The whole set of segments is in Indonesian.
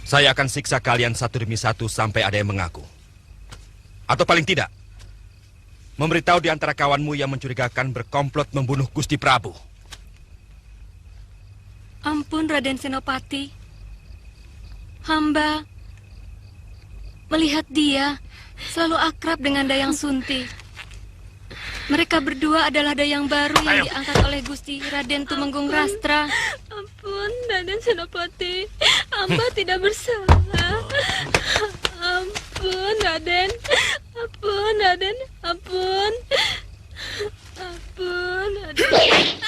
Saya akan siksa kalian satu demi satu sampai ada yang mengaku. Atau paling tidak, memberitahu di antara kawanmu yang mencurigakan berkomplot membunuh Gusti Prabu. Ampun, Raden Senopati. Hamba melihat dia selalu akrab dengan Dayang Sunti. Mereka berdua adalah dayang baru yang diangkat oleh Gusti Raden Tumenggung Rastra. Ampun, Raden Senopati. Hamba tidak bersalah. Ampun, Raden. Ampun, Raden. Ampun. Ampun, Raden.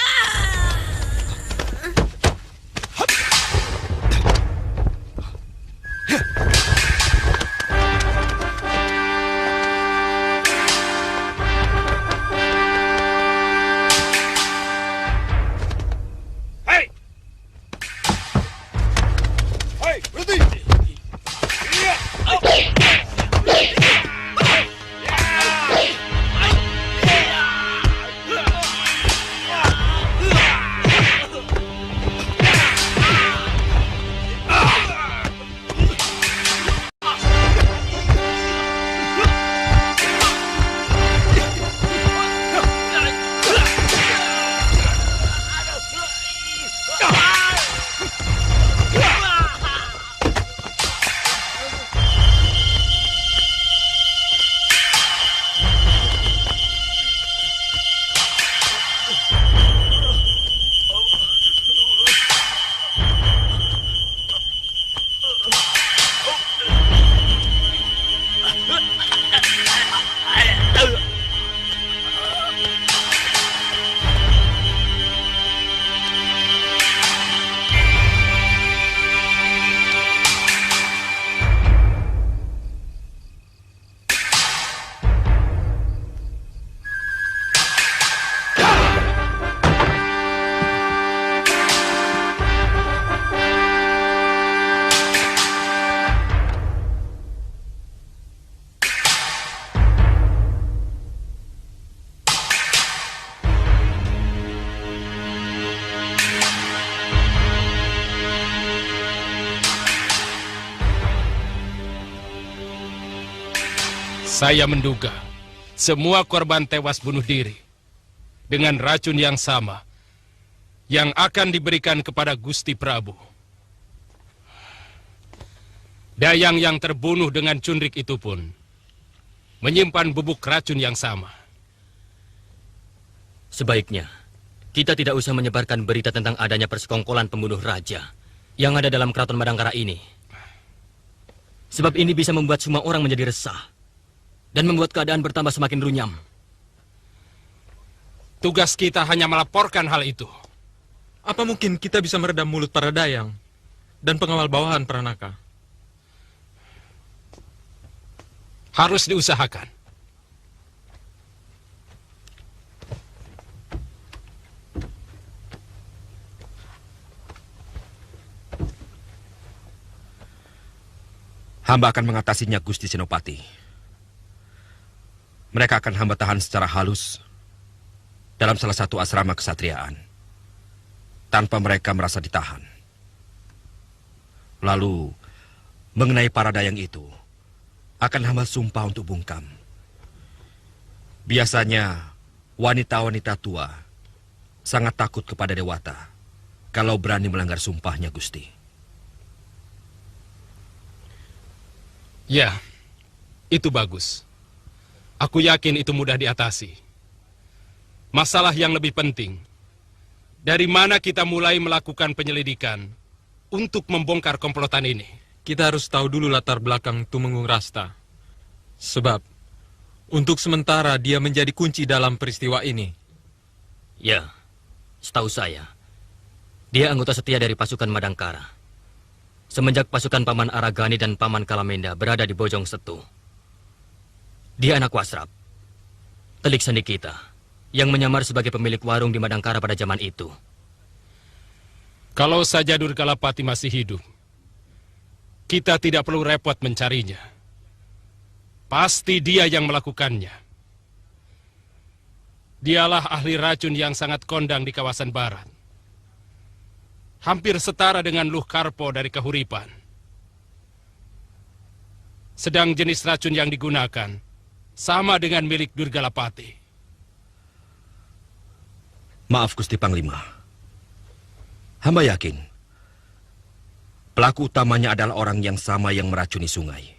Saya menduga semua korban tewas bunuh diri dengan racun yang sama yang akan diberikan kepada Gusti Prabu. Dayang yang terbunuh dengan cunrik itu pun menyimpan bubuk racun yang sama. Sebaiknya kita tidak usah menyebarkan berita tentang adanya persekongkolan pembunuh raja yang ada dalam keraton Madangkara ini. Sebab ini bisa membuat semua orang menjadi resah dan membuat keadaan bertambah semakin runyam. Tugas kita hanya melaporkan hal itu. Apa mungkin kita bisa meredam mulut para dayang dan pengawal bawahan Pranaka? Harus diusahakan. Hamba akan mengatasinya, Gusti Senopati. Mereka akan hamba tahan secara halus dalam salah satu asrama kesatriaan, tanpa mereka merasa ditahan. Lalu, mengenai para dayang itu, akan hamba sumpah untuk bungkam. Biasanya, wanita-wanita tua sangat takut kepada Dewata kalau berani melanggar sumpahnya, Gusti. Ya, itu bagus. Aku yakin itu mudah diatasi. Masalah yang lebih penting, dari mana kita mulai melakukan penyelidikan untuk membongkar komplotan ini? Kita harus tahu dulu latar belakang Tumenggung Rasta. Sebab, untuk sementara dia menjadi kunci dalam peristiwa ini. Ya, setahu saya, dia anggota setia dari pasukan Madangkara. Semenjak pasukan Paman Aragani dan Paman Kalamenda berada di Bojong Setu. Dia anak Wasrap, telik sandi kita, yang menyamar sebagai pemilik warung di Madangkara pada zaman itu. Kalau saja Durgalapati masih hidup, kita tidak perlu repot mencarinya. Pasti dia yang melakukannya. Dialah ahli racun yang sangat kondang di kawasan barat. Hampir setara dengan Luh Karpo dari Kahuripan. Sedang jenis racun yang digunakan sama dengan milik Durgalapati. Maaf Gusti Panglima. Hamba yakin pelaku utamanya adalah orang yang sama yang meracuni sungai.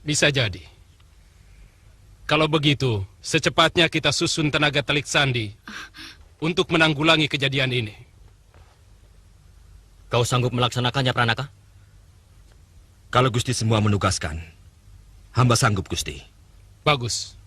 Bisa jadi. Kalau begitu, secepatnya kita susun tenaga telik sandi untuk menanggulangi kejadian ini. Kau sanggup melaksanakannya, Pranaka? Kalau Gusti semua menugaskan, hamba sanggup Gusti. Bagus.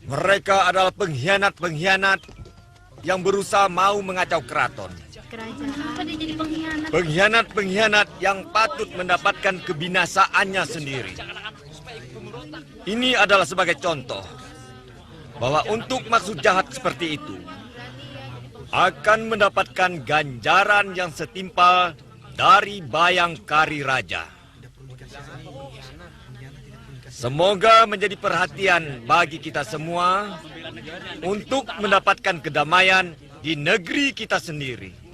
Mereka adalah pengkhianat-pengkhianat yang berusaha mau mengacau keraton. Kenapa dia jadi pengkhianat? Pengkhianat-pengkhianat yang patut mendapatkan kebinasaannya sendiri. Ini adalah sebagai contoh bahwa untuk maksud jahat seperti itu akan mendapatkan ganjaran yang setimpal dari Bayangkari Raja. Semoga menjadi perhatian bagi kita semua untuk mendapatkan kedamaian di negeri kita sendiri.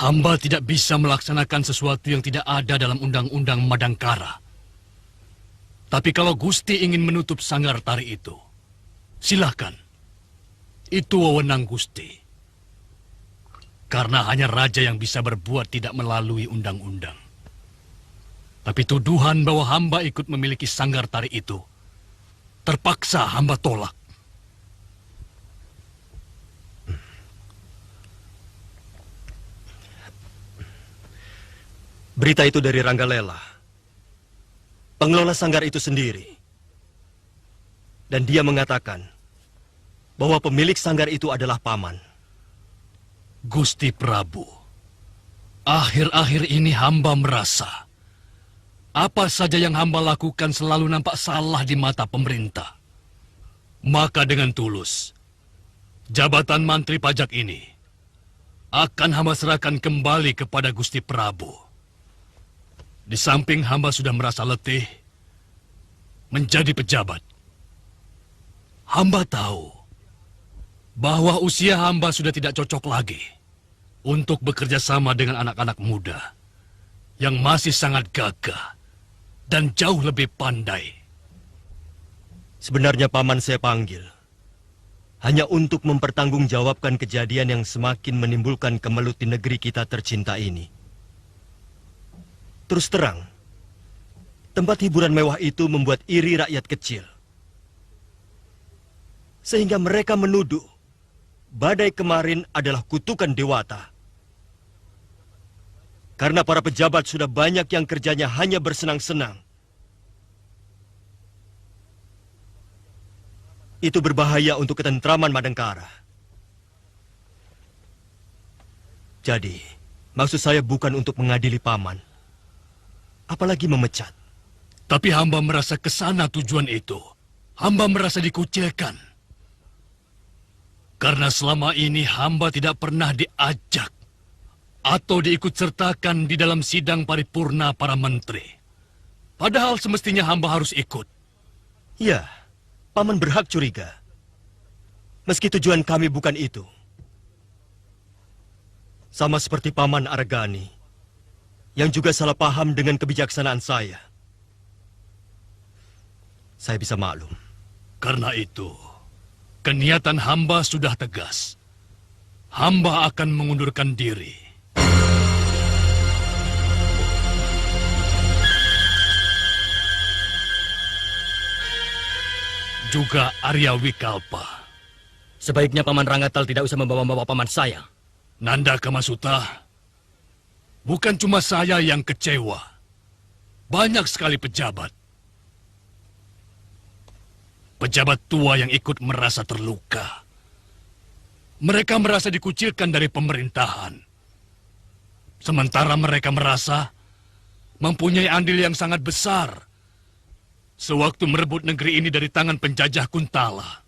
Hamba tidak bisa melaksanakan sesuatu yang tidak ada dalam undang-undang Madangkara. Tapi kalau Gusti ingin menutup sanggar tari itu, silahkan. Itu wewenang Gusti. Karena hanya raja yang bisa berbuat tidak melalui undang-undang. Tapi tuduhan bahwa hamba ikut memiliki sanggar tari itu, terpaksa hamba tolak. Berita itu dari Ranggalela, pengelola sanggar itu sendiri. Dan dia mengatakan bahwa pemilik sanggar itu adalah paman. Gusti Prabu, akhir-akhir ini hamba merasa apa saja yang hamba lakukan selalu nampak salah di mata pemerintah. Maka dengan tulus, jabatan Mantri Pajak ini akan hamba serahkan kembali kepada Gusti Prabu. Di samping hamba sudah merasa letih menjadi pejabat. Hamba tahu bahwa usia hamba sudah tidak cocok lagi untuk bekerja sama dengan anak-anak muda yang masih sangat gagah dan jauh lebih pandai. Sebenarnya paman saya panggil hanya untuk mempertanggungjawabkan kejadian yang semakin menimbulkan kemelut di negeri kita tercinta ini. Terus terang, tempat hiburan mewah itu membuat iri rakyat kecil. Sehingga mereka menuduh badai kemarin adalah kutukan dewata. Karena para pejabat sudah banyak yang kerjanya hanya bersenang-senang. Itu berbahaya untuk ketentraman Madangkara. Jadi, maksud saya bukan untuk mengadili paman. Apalagi memecat. Tapi hamba merasa kesana tujuan itu. Hamba merasa dikucilkan. Karena selama ini hamba tidak pernah diajak atau diikut sertakan di dalam sidang paripurna para menteri. Padahal semestinya hamba harus ikut. Ya, paman berhak curiga. Meski tujuan kami bukan itu. Sama seperti paman Aragani yang juga salah paham dengan kebijaksanaan saya. Saya bisa maklum. Karena itu, keniatan hamba sudah tegas. Hamba akan mengundurkan diri. Juga Arya Wikalpa. Sebaiknya Paman Ranggatal tidak usah membawa-bawa paman saya. Nanda Kamasuta, bukan cuma saya yang kecewa. Banyak sekali pejabat. Pejabat tua yang ikut merasa terluka. Mereka merasa dikucilkan dari pemerintahan. Sementara mereka merasa mempunyai andil yang sangat besar sewaktu merebut negeri ini dari tangan penjajah Kuntala.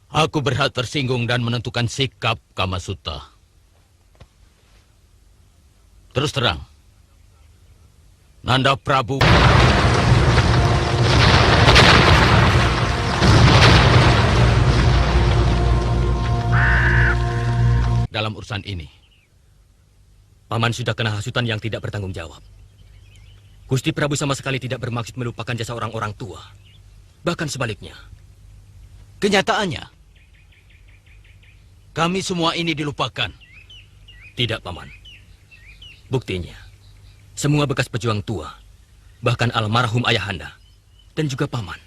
Aku berhak tersinggung dan menentukan sikap, Kamasuta. Terus terang, Nanda Prabu dalam urusan ini. Paman sudah kena hasutan yang tidak bertanggung jawab. Gusti Prabu sama sekali tidak bermaksud melupakan jasa orang-orang tua. Bahkan sebaliknya. Kenyataannya, kami semua ini dilupakan. Tidak, Paman. Buktinya, semua bekas pejuang tua, bahkan almarhum ayahanda, dan juga Paman,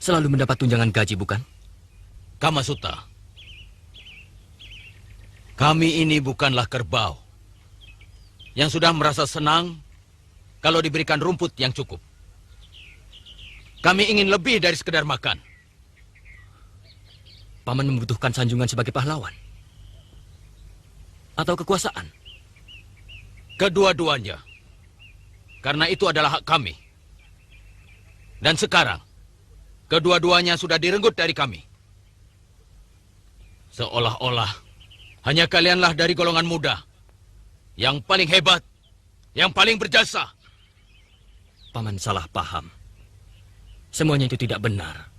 selalu mendapat tunjangan gaji, bukan? Kamasuta, kami ini bukanlah kerbau yang sudah merasa senang kalau diberikan rumput yang cukup. Kami ingin lebih dari sekedar makan. Paman membutuhkan sanjungan sebagai pahlawan? Atau kekuasaan? Kedua-duanya. Karena itu adalah hak kami. Dan sekarang, kedua-duanya sudah direnggut dari kami. Seolah-olah hanya kalianlah dari golongan muda yang paling hebat, yang paling berjasa. Paman salah paham. Semuanya itu tidak benar.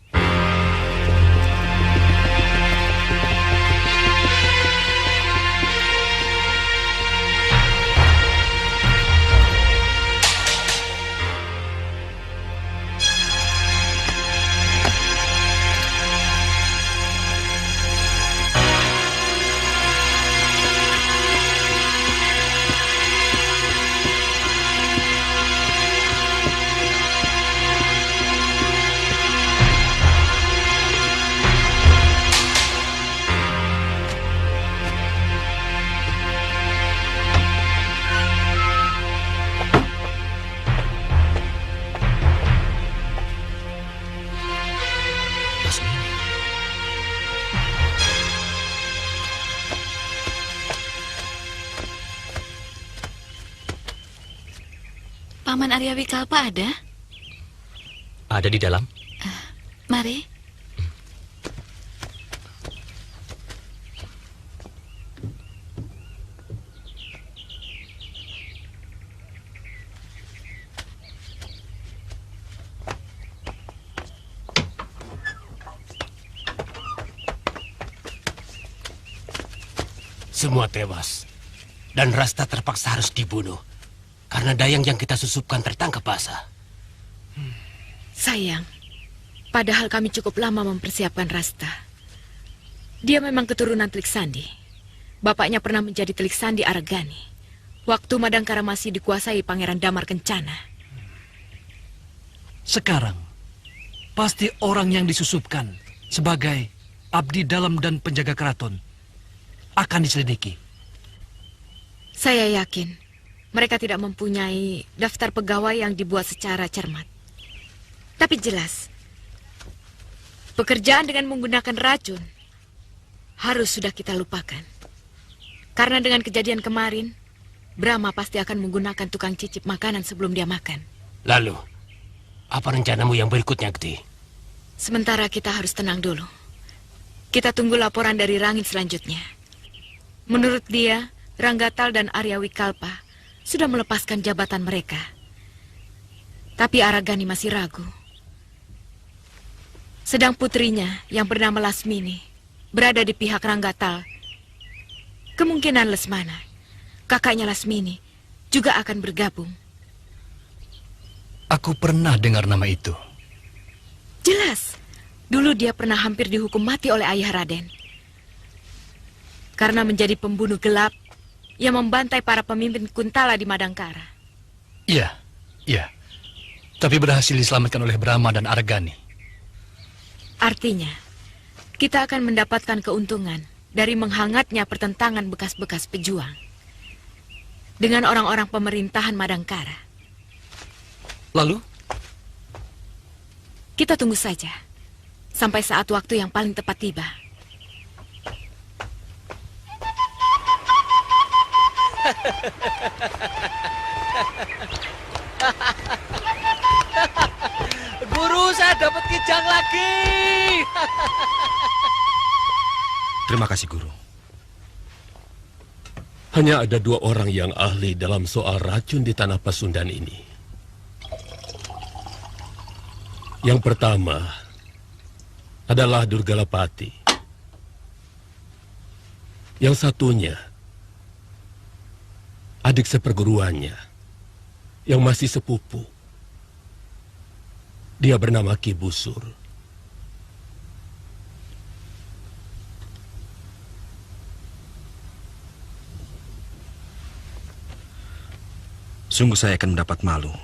Paman Arya Wikalpa ada? Ada di dalam? Mari. Semua tewas. Dan Rasta terpaksa harus dibunuh. Karena dayang yang kita susupkan tertangkap basah. Sayang, padahal kami cukup lama mempersiapkan Rasta. Dia memang keturunan Telik Sandi. Bapaknya pernah menjadi Telik Sandi Aragani. Waktu Madangkara masih dikuasai Pangeran Damar Kencana. Sekarang, pasti orang yang disusupkan sebagai abdi dalam dan penjaga keraton akan diselidiki. Saya yakin mereka tidak mempunyai daftar pegawai yang dibuat secara cermat. Tapi jelas, pekerjaan dengan menggunakan racun harus sudah kita lupakan. Karena dengan kejadian kemarin, Brahma pasti akan menggunakan tukang cicip makanan sebelum dia makan. Lalu, apa rencanamu yang berikutnya, Gede? Sementara kita harus tenang dulu. Kita tunggu laporan dari Rangit selanjutnya. Menurut dia, Ranggatal dan Arya Wikalpa sudah melepaskan jabatan mereka. Tapi Aragani masih ragu. Sedang putrinya yang bernama Lasmini berada di pihak Ranggatal. Kemungkinan Lesmana, kakaknya Lasmini, juga akan bergabung. Aku pernah dengar nama itu. Jelas, dulu dia pernah hampir dihukum mati oleh ayah Raden. Karena menjadi pembunuh gelap yang membantai para pemimpin Kuntala di Madangkara. Iya, iya. Tapi berhasil diselamatkan oleh Brahma dan Aragani. Artinya, kita akan mendapatkan keuntungan dari menghangatnya pertentangan bekas-bekas pejuang dengan orang-orang pemerintahan Madangkara. Lalu? Kita tunggu saja sampai saat waktu yang paling tepat tiba. Guru, saya dapat kijang lagi. Terima kasih, Guru. Hanya ada 2 orang yang ahli dalam soal racun di tanah Pasundan ini. Yang pertama adalah Durgalapati. Yang satunya, adik seperguruannya yang masih sepupu. Dia bernama Ki Busur. Sungguh saya akan mendapat malu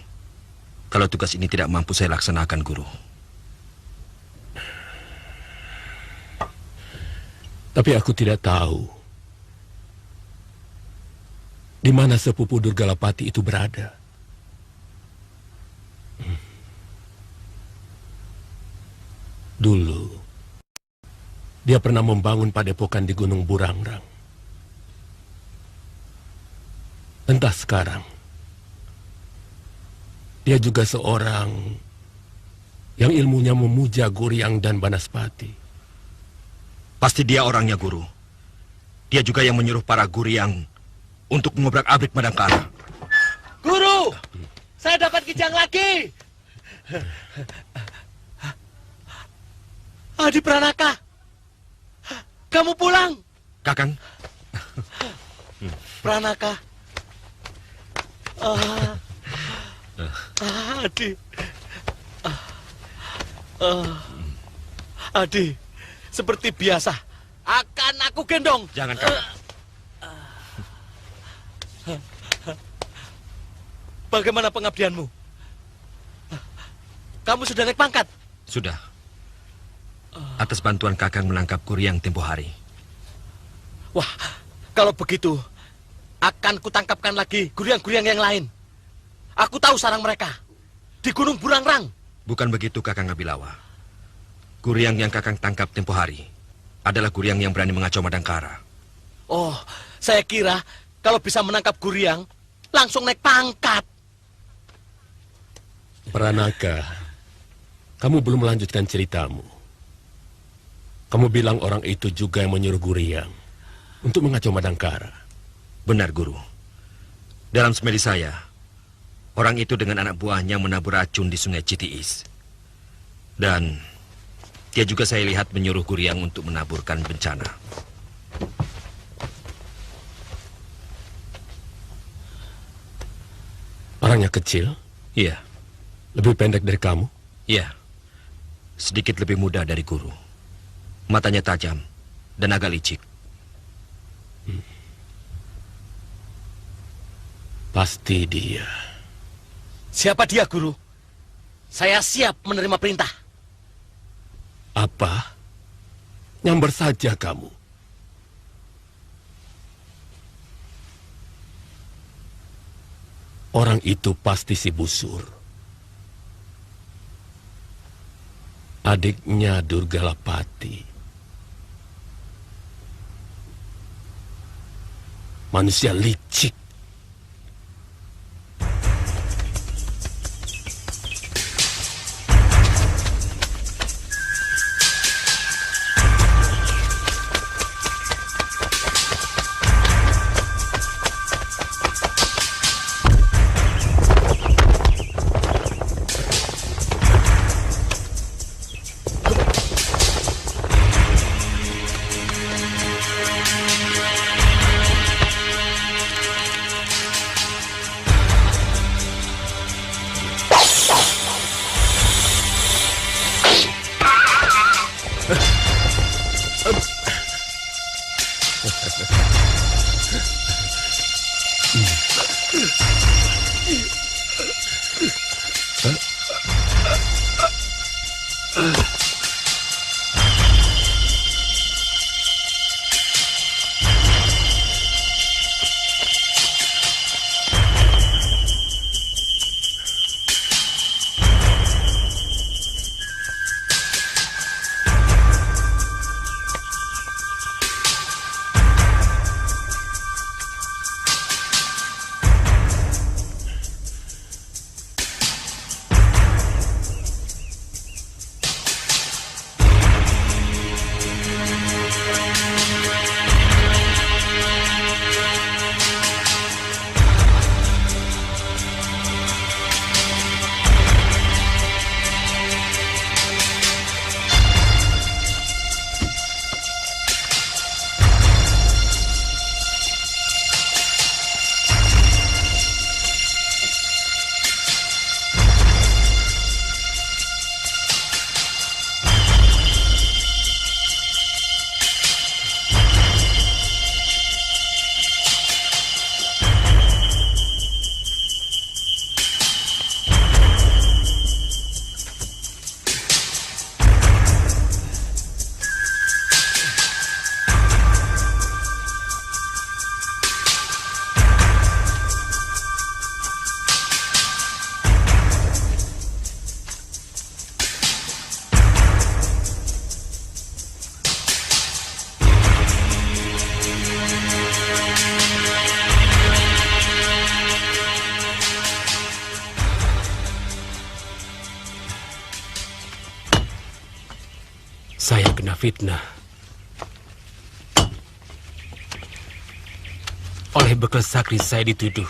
kalau tugas ini tidak mampu saya laksanakan, Guru. Tapi aku tidak tahu di mana sepupu Durgalapati itu berada. Dulu, dia pernah membangun padepokan di Gunung Burangrang. Entah sekarang, dia juga seorang yang ilmunya memuja Guryang dan Banaspati. Pasti dia orangnya, Guru. Dia juga yang menyuruh para Guryang untuk mengobrak-abrik Madangkara. Guru, saya dapat kijang lagi. Adi Pranaka, kamu pulang. Kakang. Pranaka. Adi. Adi, seperti biasa akan aku gendong. Jangan, Kakang. Bagaimana pengabdianmu? Kamu sudah naik pangkat? Sudah. Atas bantuan Kakang menangkap Guryang tempo hari. Wah, kalau begitu akan kutangkapkan lagi Guryang-Guryang yang lain. Aku tahu sarang mereka di Gunung Burangrang. Bukan begitu, Kakang Abilawa. Guryang yang Kakang tangkap tempo hari adalah Guryang yang berani mengacau Madangkara. Oh, saya kira kalau bisa menangkap Guryang langsung naik pangkat. Pranaka, kamu belum melanjutkan ceritamu. Kamu bilang orang itu juga yang menyuruh Guryang untuk mengacau Madangkara. Benar, Guru. Dalam semedi saya, orang itu dengan anak buahnya menabur racun di Sungai Citiis. Dan dia juga saya lihat menyuruh Guryang untuk menaburkan bencana. Orangnya kecil? Iya. Lebih pendek dari kamu? Iya. Sedikit lebih muda dari Guru. Matanya tajam dan agak licik. Pasti dia. Siapa dia, Guru? Saya siap menerima perintah. Apa? Nyamber saja kamu. Orang itu pasti si Busur. Adiknya Durgalapati. Manusia licik. Saya kena fitnah. Oleh bekal sakri saya dituduh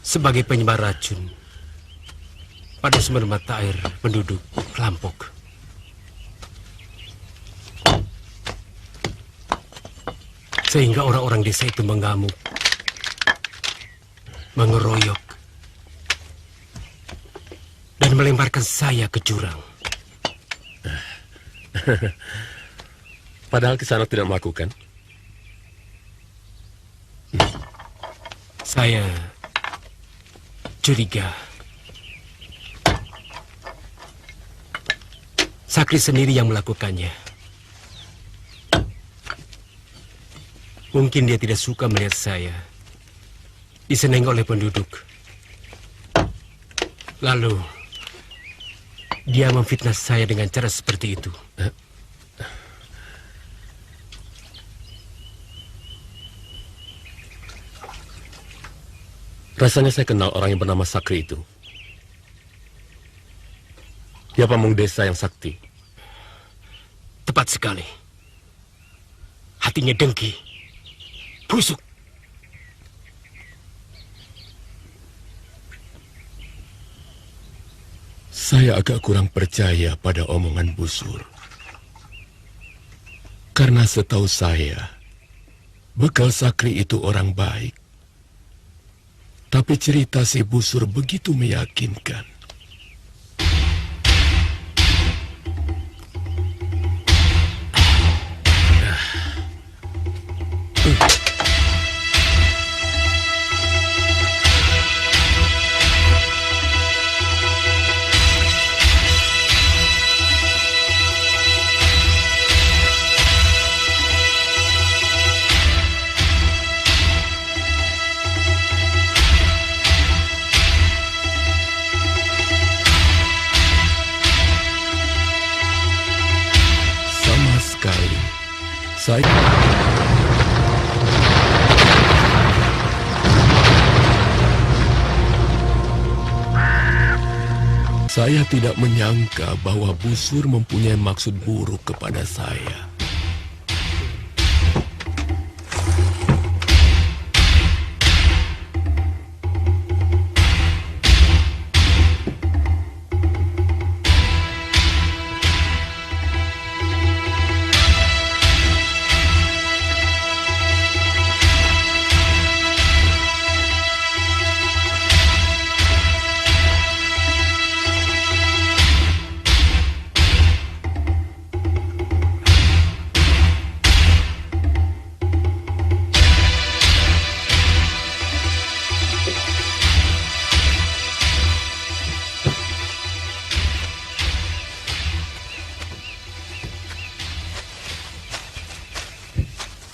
sebagai penyebar racun pada sumber mata air penduduk Lampok. Sehingga orang-orang desa itu mengamuk, mengeroyok, dan melemparkan saya ke jurang. Padahal Kisanak tidak melakukan. Saya curiga Sakri sendiri yang melakukannya. Mungkin dia tidak suka melihat saya diseneng oleh penduduk. Lalu dia memfitnah saya dengan cara seperti itu. Rasanya saya kenal orang yang bernama Sakri itu. Dia pamung desa yang sakti. Tepat sekali. Hatinya dengki, busuk. Saya agak kurang percaya pada omongan Busur. Karena setahu saya, bekal Sakri itu orang baik. Tapi cerita si Busur begitu meyakinkan. Saya tidak menyangka bahwa Busur mempunyai maksud buruk kepada saya.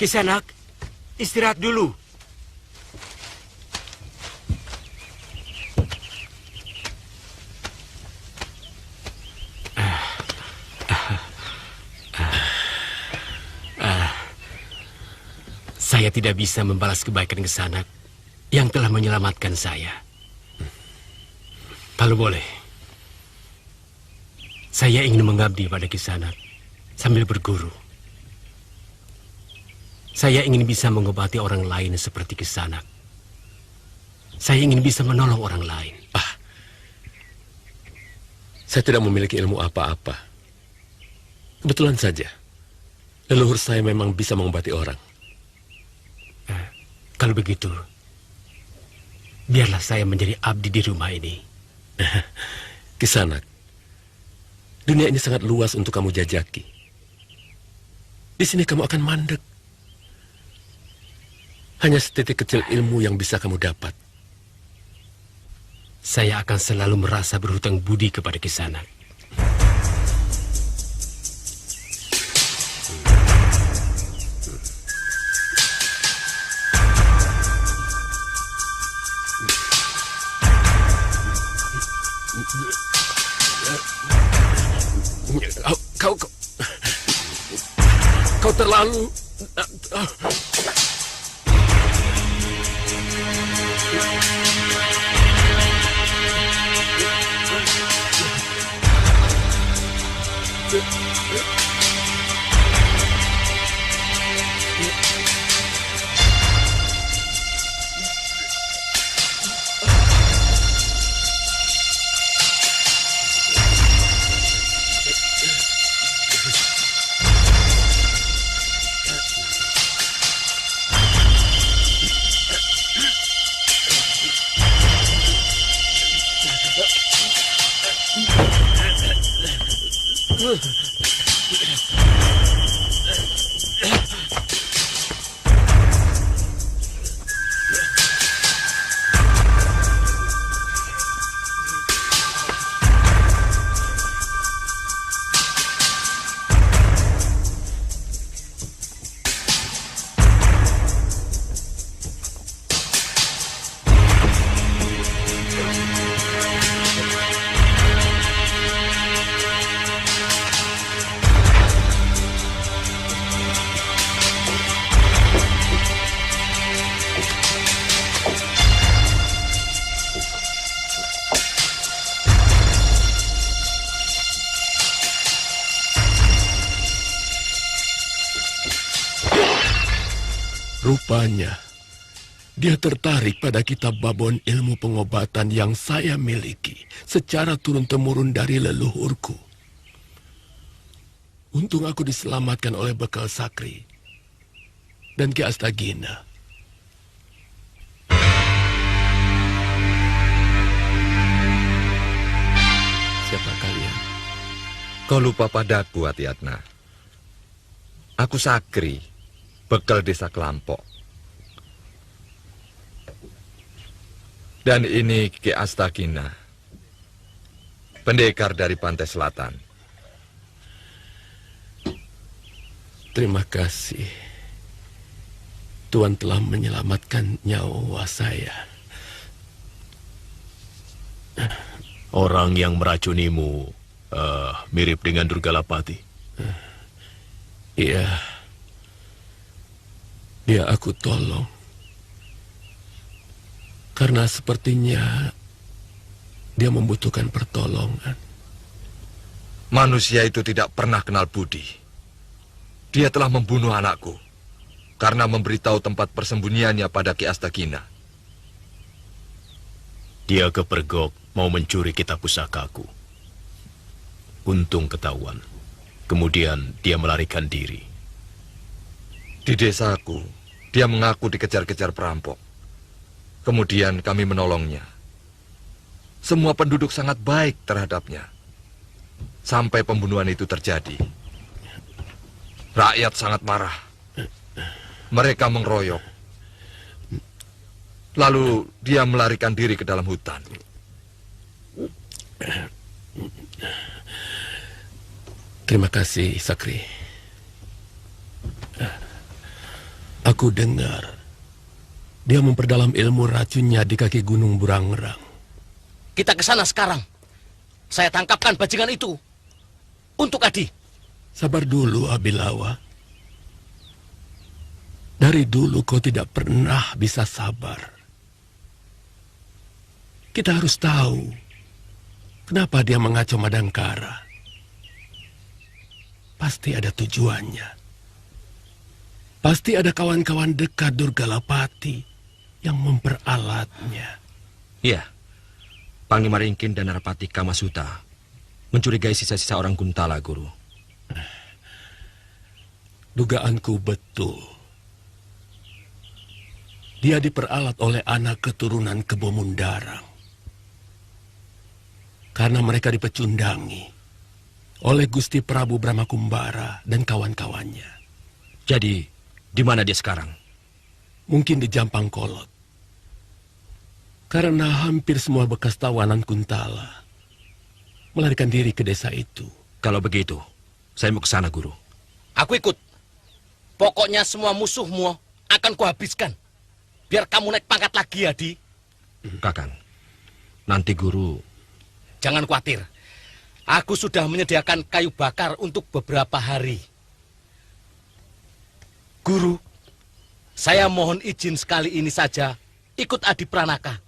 Kisanak, istirahat dulu. Saya tidak bisa membalas kebaikan Kisanak yang telah menyelamatkan saya. Kalau boleh, saya ingin mengabdi pada Kisanak sambil berguru. Saya ingin bisa mengobati orang lain seperti Kisanak. Saya ingin bisa menolong orang lain. Saya tidak memiliki ilmu apa-apa. Kebetulan saja, leluhur saya memang bisa mengobati orang. Kalau begitu, biarlah saya menjadi abdi di rumah ini. Kisanak, dunia ini sangat luas untuk kamu jajaki. Di sini kamu akan mandek. Hanya setitik kecil ilmu yang bisa kamu dapat. Saya akan selalu merasa berhutang budi kepada Kisanak. Kau terlalu... Rupanya, dia tertarik pada kitab babon ilmu pengobatan yang saya miliki secara turun-temurun dari leluhurku. Untung aku diselamatkan oleh bekal Sakri dan Ki Astagina. Siapa kalian? Kau lupa padaku, Atiatna. Aku Sakri, bekal desa Kelampok. Dan ini Ki Astagina, pendekar dari pantai selatan. Terima kasih. Tuan telah menyelamatkan nyawa saya. Orang yang meracunimu mirip dengan Durgalapati. Iya. Dia aku tolong. Karena sepertinya dia membutuhkan pertolongan. Manusia itu tidak pernah kenal budi. Dia telah membunuh anakku karena memberitahu tempat persembunyiannya pada Ki Astagina. Dia kepergok mau mencuri kitab pusakaku. Untung ketahuan. Kemudian dia melarikan diri. Di desaku, dia mengaku dikejar-kejar perampok. Kemudian kami menolongnya. Semua penduduk sangat baik terhadapnya. Sampai pembunuhan itu terjadi. Rakyat sangat marah. Mereka mengeroyok. Lalu dia melarikan diri ke dalam hutan. Terima kasih, Sakri. Aku dengar dia memperdalam ilmu racunnya di kaki Gunung Burangrang. Kita ke sana sekarang. Saya tangkapkan bajingan itu. Untuk Adi. Sabar dulu, Abilawa. Dari dulu kau tidak pernah bisa sabar. Kita harus tahu kenapa dia mengacau Madangkara. Pasti ada tujuannya. Pasti ada kawan-kawan dekat Durgalapati yang memperalatnya. Iya. Panglima Ringkin dan Narapati Kamasuta mencurigai sisa-sisa orang Kuntala, Guru. Dugaanku betul. Dia diperalat oleh anak keturunan Kebo Mundarang. Karena mereka dipecundangi oleh Gusti Prabu Brahmakumbara dan kawan-kawannya. Jadi, di mana dia sekarang? Mungkin di Jampang Kolot. Karena hampir semua bekas tawanan Kuntala melarikan diri ke desa itu. Kalau begitu, saya mau ke sana, Guru. Aku ikut. Pokoknya semua musuhmu akan kuhabiskan. Biar kamu naik pangkat lagi, Adi. Kakang, nanti Guru... Jangan khawatir. Aku sudah menyediakan kayu bakar untuk beberapa hari. Guru, saya mohon izin sekali ini saja ikut Adi Pranaka.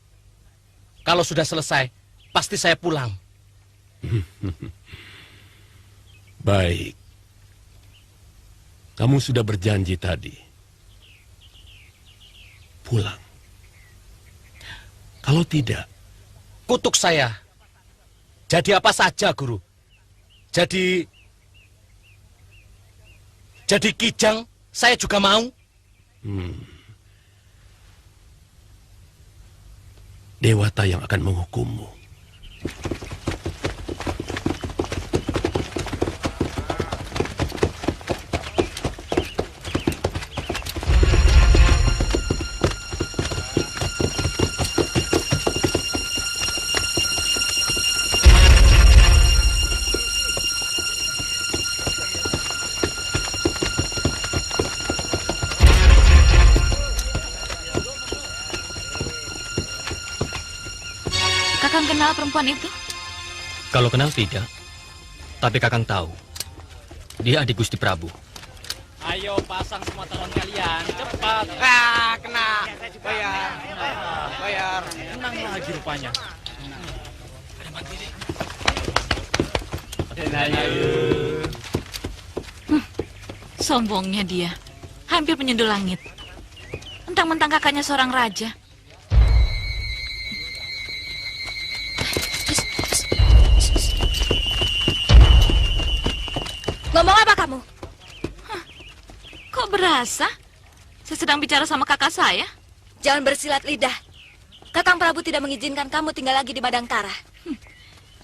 Kalau sudah selesai, pasti saya pulang. Baik. Kamu sudah berjanji tadi. Pulang. Kalau tidak, kutuk saya. Jadi apa saja, Guru? Jadi kijang saya juga mau. Dewata yang akan menghukummu. kenal perempuan itu? Kalau kenal tidak, tapi Kakang tahu. Dia adik Gusti Prabu. Ayo pasang semua talon kalian, cepat. Kena. Bayar. Bayar. Menang lagi rupanya. Sombongnya dia. Hampir menyentuh langit. Mentang-mentang kakaknya seorang raja. Ngomong apa kamu? Kok berasa? Saya sedang bicara sama kakak saya. Jangan bersilat lidah. Kakang Prabu tidak mengizinkan kamu tinggal lagi di Madangkara.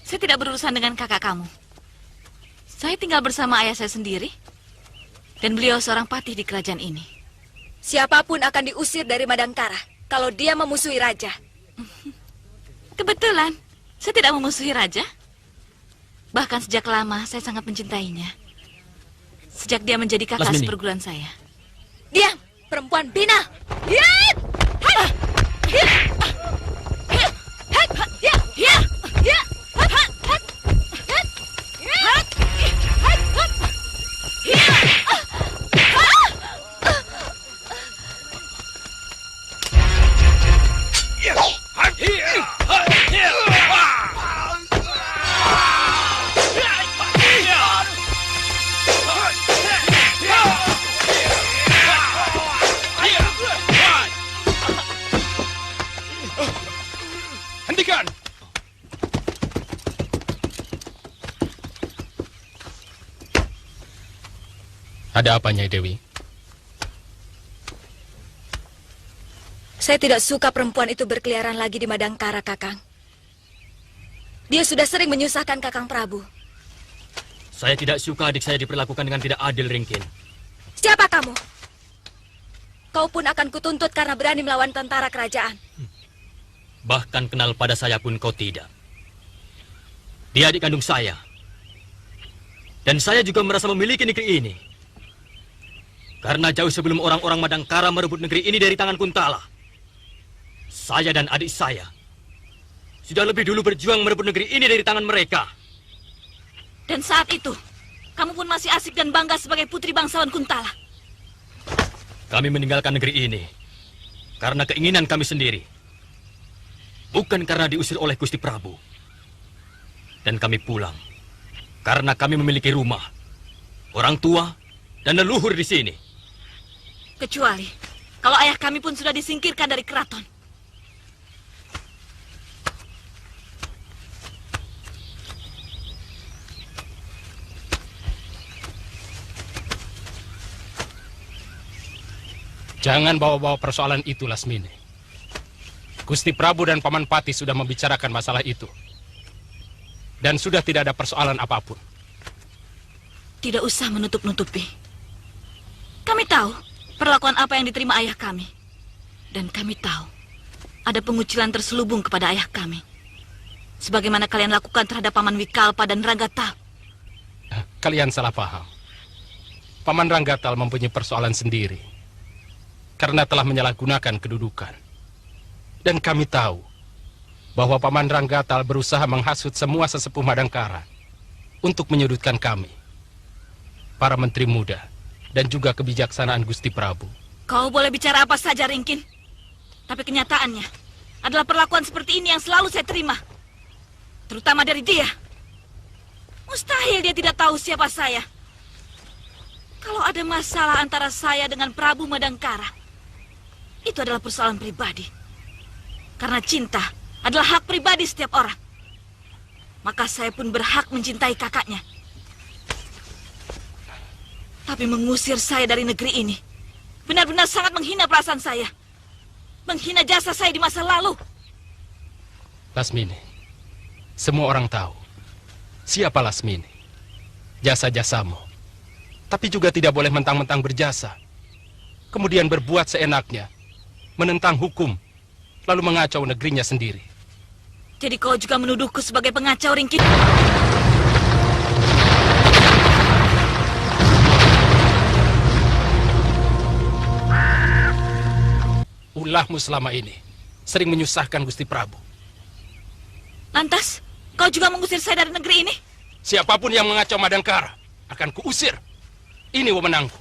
Saya tidak berurusan dengan kakak kamu. Saya tinggal bersama ayah saya sendiri. Dan beliau seorang patih di kerajaan ini. Siapapun akan diusir dari Madangkara kalau dia memusuhi raja. Kebetulan, saya tidak memusuhi raja. Bahkan sejak lama saya sangat mencintainya. Sejak dia menjadi kakak Lasmini. seperguruan saya. Diam, perempuan bina. Hiat! Hai! Hiat! Hiat! Hai! Hiat! Hiat! Hiat! Hai! Hai! Hai! Hiat! Hiat! Hai! Hai! Hiat! Hentikan! Ada apa, Nyai Dewi? Saya tidak suka perempuan itu berkeliaran lagi di Madangkara, Kakang. Dia sudah sering menyusahkan Kakang Prabu. Saya tidak suka adik saya diperlakukan dengan tidak adil, Ringkin. Siapa kamu? Kau pun akan kutuntut karena berani melawan tentara kerajaan. Bahkan kenal pada saya pun kau tidak. Dia adik kandung saya. Dan saya juga merasa memiliki negeri ini. Karena jauh sebelum orang-orang Madangkara merebut negeri ini dari tangan Kuntala, saya dan adik saya sudah lebih dulu berjuang merebut negeri ini dari tangan mereka. Dan saat itu, kamu pun masih asik dan bangga sebagai putri bangsawan Kuntala. Kami meninggalkan negeri ini karena keinginan kami sendiri. Bukan karena diusir oleh Gusti Prabu. Dan kami pulang karena kami memiliki rumah, orang tua, dan leluhur di sini. Kecuali kalau ayah kami pun sudah disingkirkan dari keraton. Jangan bawa-bawa persoalan itu, Lasmini. Gusti Prabu dan Paman Pati sudah membicarakan masalah itu. Dan sudah tidak ada persoalan apapun. Tidak usah menutup-nutupi. Kami tahu perlakuan apa yang diterima ayah kami. Dan kami tahu ada pengucilan terselubung kepada ayah kami. Sebagaimana kalian lakukan terhadap Paman Wikalpa dan Ranggatal. Kalian salah paham. Paman Ranggatal mempunyai persoalan sendiri. Karena telah menyalahgunakan kedudukan. Dan kami tahu bahwa Paman Ranggatal berusaha menghasut semua sesepuh Madangkara untuk menyudutkan kami, para menteri muda, dan juga kebijaksanaan Gusti Prabu. Kau boleh bicara apa saja, Ringkin. Tapi kenyataannya adalah perlakuan seperti ini yang selalu saya terima. Terutama dari dia. Mustahil dia tidak tahu siapa saya. Kalau ada masalah antara saya dengan Prabu Madangkara, itu adalah persoalan pribadi. Karena cinta adalah hak pribadi setiap orang. Maka saya pun berhak mencintai kakaknya. Tapi mengusir saya dari negeri ini benar-benar sangat menghina perasaan saya. Menghina jasa saya di masa lalu. Lasmini, semua orang tahu siapa Lasmini, jasa-jasamu. Tapi juga tidak boleh mentang-mentang berjasa, kemudian berbuat seenaknya, menentang hukum, lalu mengacau negerinya sendiri. Jadi kau juga menuduhku sebagai pengacau, Ringkin? Ulahmu selama ini sering menyusahkan Gusti Prabu. Lantas, kau juga mengusir saya dari negeri ini? Siapapun yang mengacau Madangkara akan kuusir. Ini wewenangku.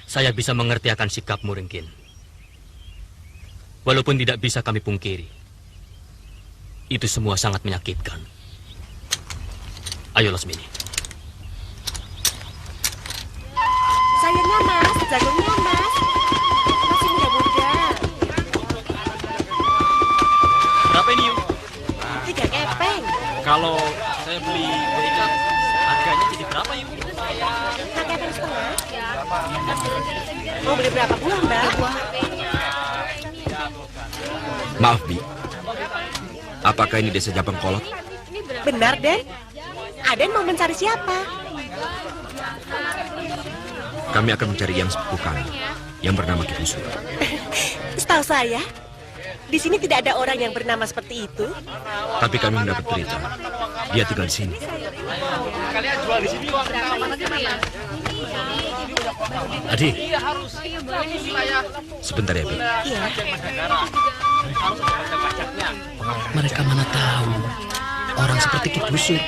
Saya bisa mengerti akan sikapmu, Ringkin. Walaupun tidak bisa kami pungkiri, itu semua sangat menyakitkan. Ayo, Lasmini. Sayurnya mas, jagungnya mas. Masih muda-muda. Berapa ini, Yu? 3 kepeng. Kalau saya beli berikan, harganya jadi berapa, Yu? 4 kepeng setengah. Mau beli berapa buah, Mbak? 3 buah. Maaf, Bi. Apakah ini desa Jabang Kolot? Benar, Den. Aden mau mencari siapa? Kami akan mencari yang sepupu kami, yang bernama Ki Busur. Setahu saya, di sini tidak ada orang yang bernama seperti itu. Tapi kami mendapat berita, dia tinggal di sini. Kalian jual di sini, Adi, Sebentar ya, Bi. Iya. mereka mana tahu orang seperti Ki Busur.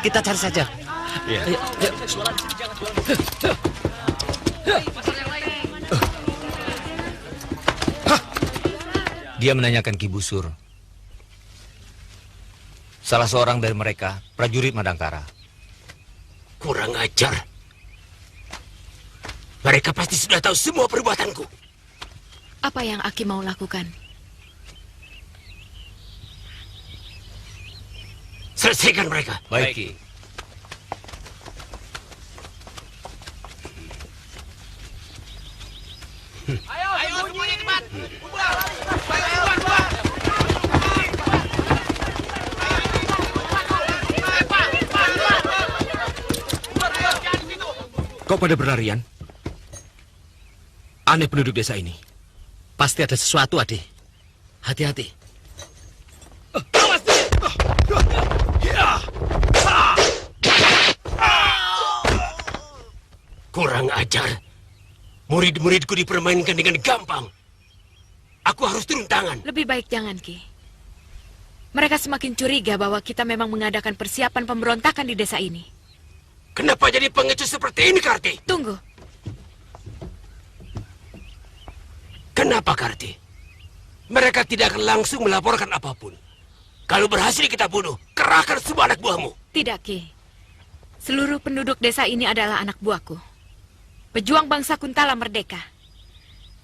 Kita cari saja. Iya. Dia menanyakan Ki Busur. Salah seorang dari mereka, prajurit Madangkara. Kurang ajar. Mereka pasti sudah tahu semua perbuatanku. Apa yang Aki mau lakukan? Selesaikan mereka. Baik, Ki. Ayo semuanya cepat. Kau pada berlarian? Aneh penduduk desa ini. Pasti ada sesuatu, Adi. Hati-hati. Kurang ajar. Murid-muridku dipermainkan dengan gampang. Aku harus turun tangan. Lebih baik jangan, Ki. Mereka semakin curiga bahwa kita memang mengadakan persiapan pemberontakan di desa ini. Kenapa jadi pengecut seperti ini, Karti? Tunggu. Kenapa, Karti? Mereka tidak akan langsung melaporkan apapun. Kalau berhasil kita bunuh, kerahkan semua anak buahmu. Tidak, Ki. Seluruh penduduk desa ini adalah anak buahku. Pejuang bangsa Kuntala merdeka.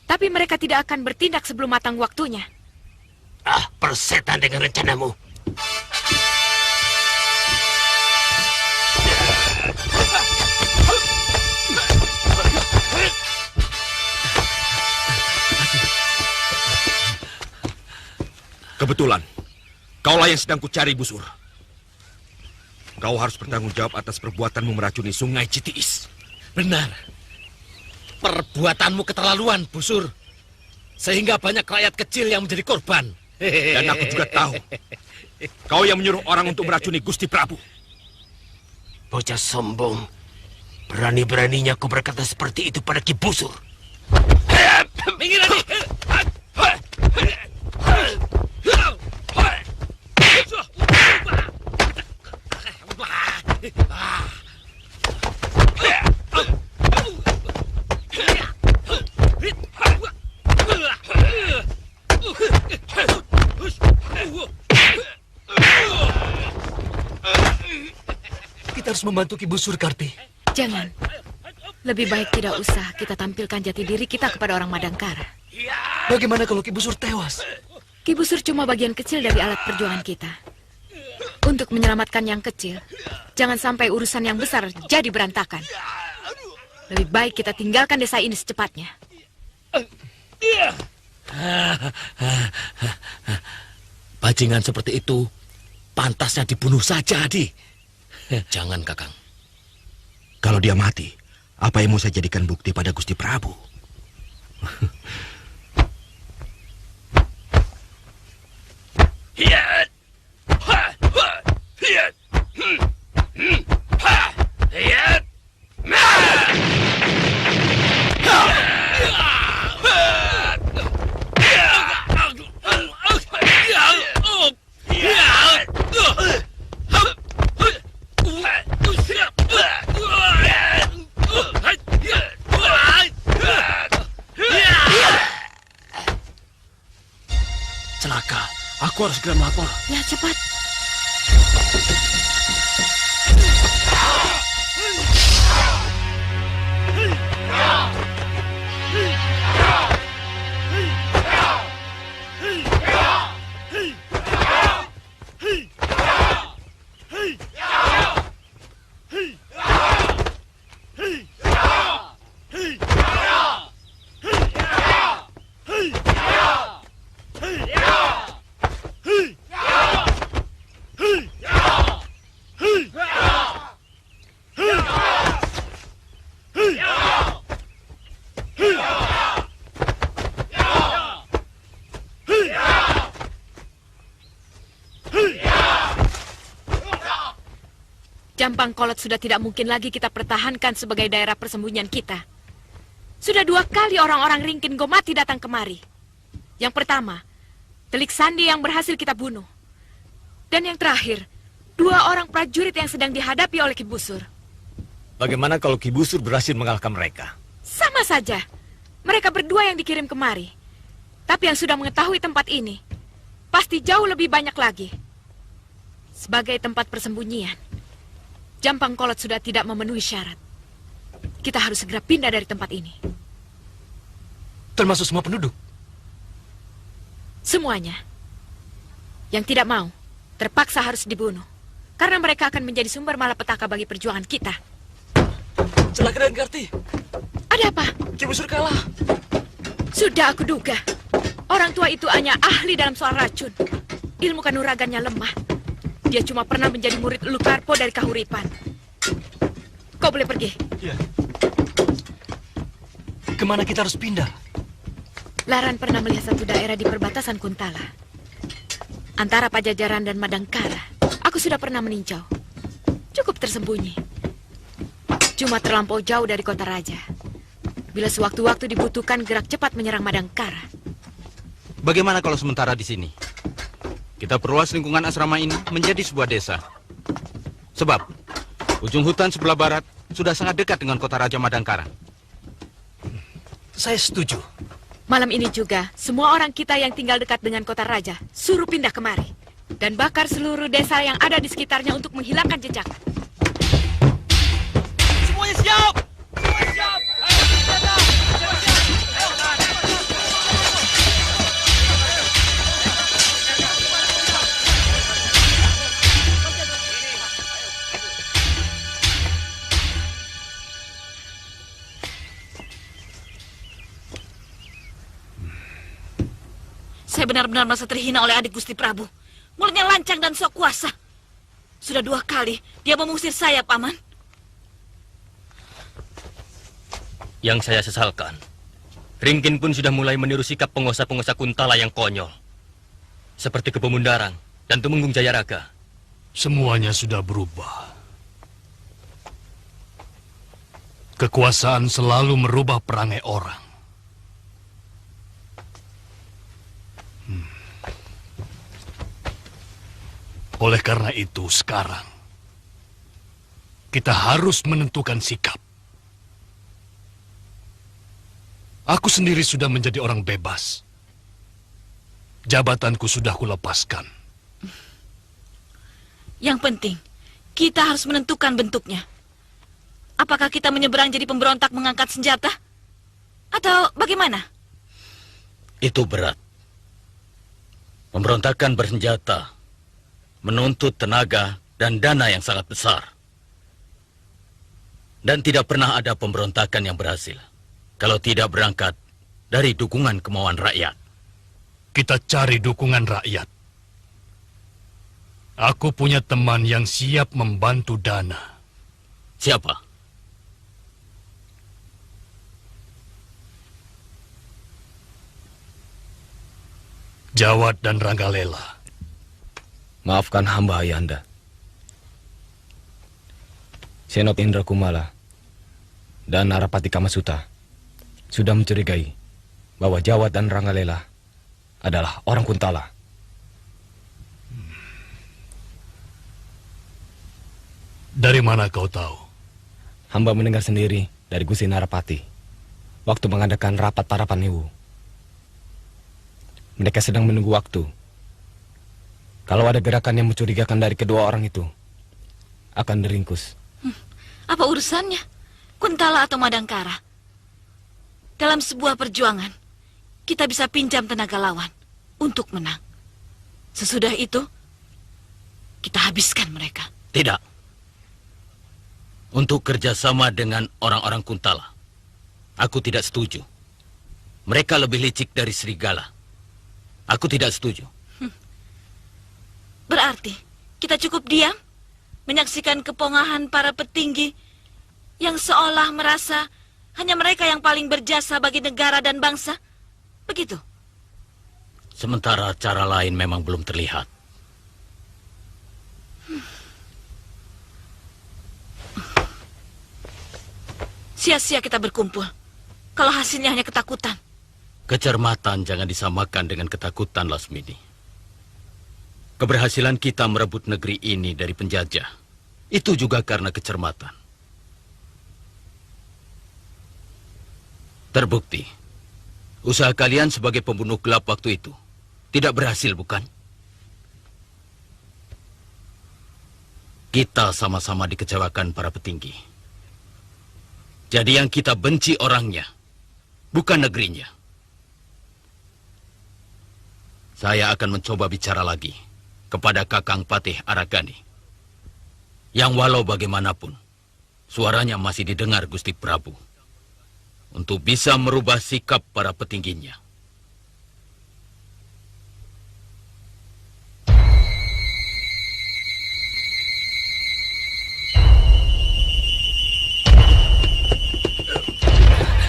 Tapi mereka tidak akan bertindak sebelum matang waktunya. Ah, persetan dengan rencanamu. Kebetulan, kaulah yang sedang kucari, Busur. Kau harus bertanggung jawab atas perbuatanmu meracuni sungai Citiis. Benar. Perbuatanmu keterlaluan, Busur. Sehingga banyak rakyat kecil yang menjadi korban. Dan aku juga tahu, kau yang menyuruh orang untuk meracuni Gusti Prabu. Bocah sombong. Berani-beraninya kau berkata seperti itu pada Ki Busur. Minggir, Adi. Kita harus membantu Ki Busur, Karti. Jangan. Lebih baik tidak usah kita tampilkan jati diri kita kepada orang Madangkara. Bagaimana kalau Ki Busur tewas? Ki Busur cuma bagian kecil dari alat perjuangan kita. Untuk menyelamatkan yang kecil, jangan sampai urusan yang besar jadi berantakan. Lebih baik kita tinggalkan desa ini secepatnya. Bajingan seperti itu pantasnya dibunuh saja, Adi. Jangan, Kakang. Kalau dia mati, apa yang mau saya jadikan bukti pada Gusti Prabu? Celaka. Aku harus segera melapor. Ya, cepat. Jampang Kolot sudah tidak mungkin lagi kita pertahankan sebagai daerah persembunyian kita. Sudah 2 kali orang-orang Ringkin Gomati datang kemari. Yang pertama, Telik Sandi yang berhasil kita bunuh. Dan yang terakhir, 2 orang prajurit yang sedang dihadapi oleh Ki Busur. Bagaimana kalau Ki Busur berhasil mengalahkan mereka? Sama saja. Mereka berdua yang dikirim kemari. Tapi yang sudah mengetahui tempat ini, pasti jauh lebih banyak lagi. Sebagai tempat persembunyian, Jampang Kolot sudah tidak memenuhi syarat. Kita harus segera pindah dari tempat ini. Termasuk semua penduduk? Semuanya. Yang tidak mau, terpaksa harus dibunuh. Karena mereka akan menjadi sumber malapetaka bagi perjuangan kita. Celaka dan Karti. Ada apa? Ki Busur kalah. Sudah aku duga. Orang tua itu hanya ahli dalam soal racun. Ilmu kanuragannya lemah. Dia cuma pernah menjadi murid Lukarpo dari Kahuripan. Kau boleh pergi. Iya. Kemana kita harus pindah? Laran pernah melihat satu daerah di perbatasan Kuntala. Antara Pajajaran dan Madangkara. Aku sudah pernah meninjau. Cukup tersembunyi. Cuma terlampau jauh dari kota raja. Bila sewaktu-waktu dibutuhkan gerak cepat menyerang Madangkara. Bagaimana kalau sementara di sini? Kita perluas lingkungan asrama ini menjadi sebuah desa. Sebab, ujung hutan sebelah barat sudah sangat dekat dengan kota Raja Madangkara. Saya setuju. Malam ini juga, semua orang kita yang tinggal dekat dengan kota raja, suruh pindah kemari. Dan bakar seluruh desa yang ada di sekitarnya untuk menghilangkan jejak. Semuanya siap! Semuanya siap! Ayo, senjata! Saya benar-benar merasa terhina oleh adik Gusti Prabu. Mulutnya lancang dan sok kuasa. Sudah 2 kali dia mengusir saya, Paman. Yang saya sesalkan, Ringkin pun sudah mulai meniru sikap penguasa-penguasa Kuntala yang konyol. Seperti Kepemundarang dan Tumenggung Jayaraga. Semuanya sudah berubah. Kekuasaan selalu merubah perangai orang. Oleh karena itu, sekarang kita harus menentukan sikap. Aku sendiri sudah menjadi orang bebas. Jabatanku sudah kulepaskan. Yang penting, kita harus menentukan bentuknya. Apakah kita menyeberang jadi pemberontak mengangkat senjata? Atau bagaimana? Itu berat. Pemberontakan bersenjata menuntut tenaga dan dana yang sangat besar. Dan tidak pernah ada pemberontakan yang berhasil kalau tidak berangkat dari dukungan kemauan rakyat. Kita cari dukungan rakyat. Aku punya teman yang siap membantu dana. Siapa? Jawad dan Ranggalela. Maafkan hamba Ayanda. Senop Indra Kumala dan Narapati Kamasuta sudah mencurigai bahwa Jawad dan Ranggalela adalah orang Kuntala. Dari mana kau tahu? Hamba mendengar sendiri dari Gusti Narapati waktu mengadakan rapat para Panewu. Mereka sedang menunggu waktu. Kalau ada gerakan yang mencurigakan dari kedua orang itu, akan diringkus. Apa urusannya? Kuntala atau Madangkara? Dalam sebuah perjuangan, kita bisa pinjam tenaga lawan untuk menang. Sesudah itu, kita habiskan mereka. Tidak. Untuk kerjasama dengan orang-orang Kuntala, aku tidak setuju. Mereka lebih licik dari serigala. Aku tidak setuju. Berarti, kita cukup diam, menyaksikan kepongahan para petinggi yang seolah merasa hanya mereka yang paling berjasa bagi negara dan bangsa. Begitu. Sementara cara lain memang belum terlihat. Sia-sia kita berkumpul, kalau hasilnya hanya ketakutan. Kecermatan jangan disamakan dengan ketakutan, Lasmini. Keberhasilan kita merebut negeri ini dari penjajah, itu juga karena kecermatan. Terbukti, usaha kalian sebagai pembunuh gelap waktu itu tidak berhasil, bukan? Kita sama-sama dikecewakan para petinggi. Jadi yang kita benci orangnya, bukan negerinya. Saya akan mencoba bicara lagi kepada Kakang Patih Aragani, yang walau bagaimanapun, suaranya masih didengar Gusti Prabu, untuk bisa merubah sikap para petingginya.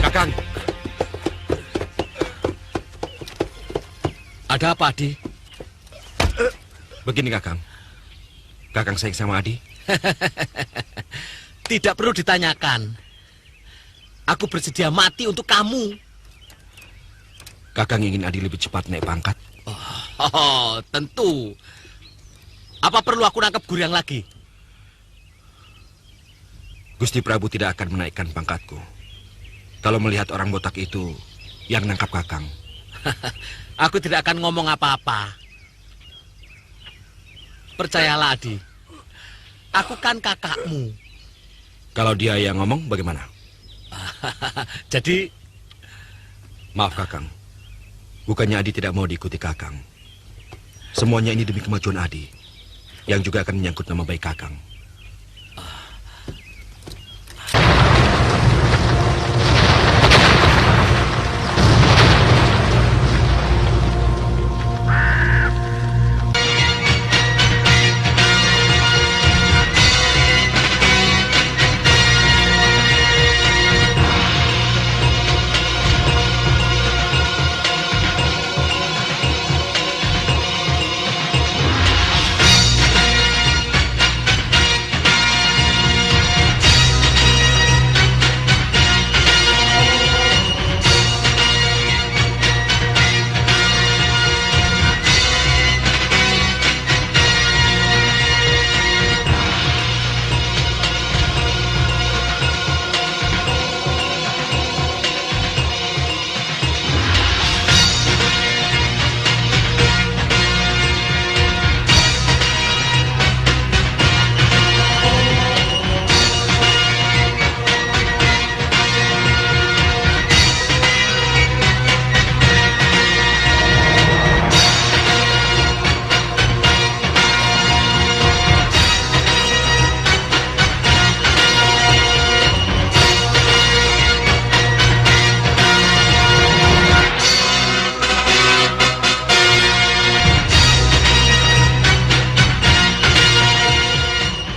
Kakang. Ada apa, Adi? Begini, Kakang. Kakang sayang sama Adi? Tidak perlu ditanyakan. Aku bersedia mati untuk kamu. Kakang ingin Adi lebih cepat naik pangkat? Oh, tentu. Apa perlu aku nangkap Guryang lagi? Gusti Prabu tidak akan menaikkan pangkatku kalau melihat orang botak itu yang nangkap Kakang. Aku tidak akan ngomong apa-apa. Percayalah, Adi. Aku kan kakakmu. Kalau dia yang ngomong, bagaimana? Jadi... Maaf, Kakang. Bukannya Adi tidak mau diikuti Kakang. Semuanya ini demi kemajuan Adi, yang juga akan menyangkut nama baik Kakang.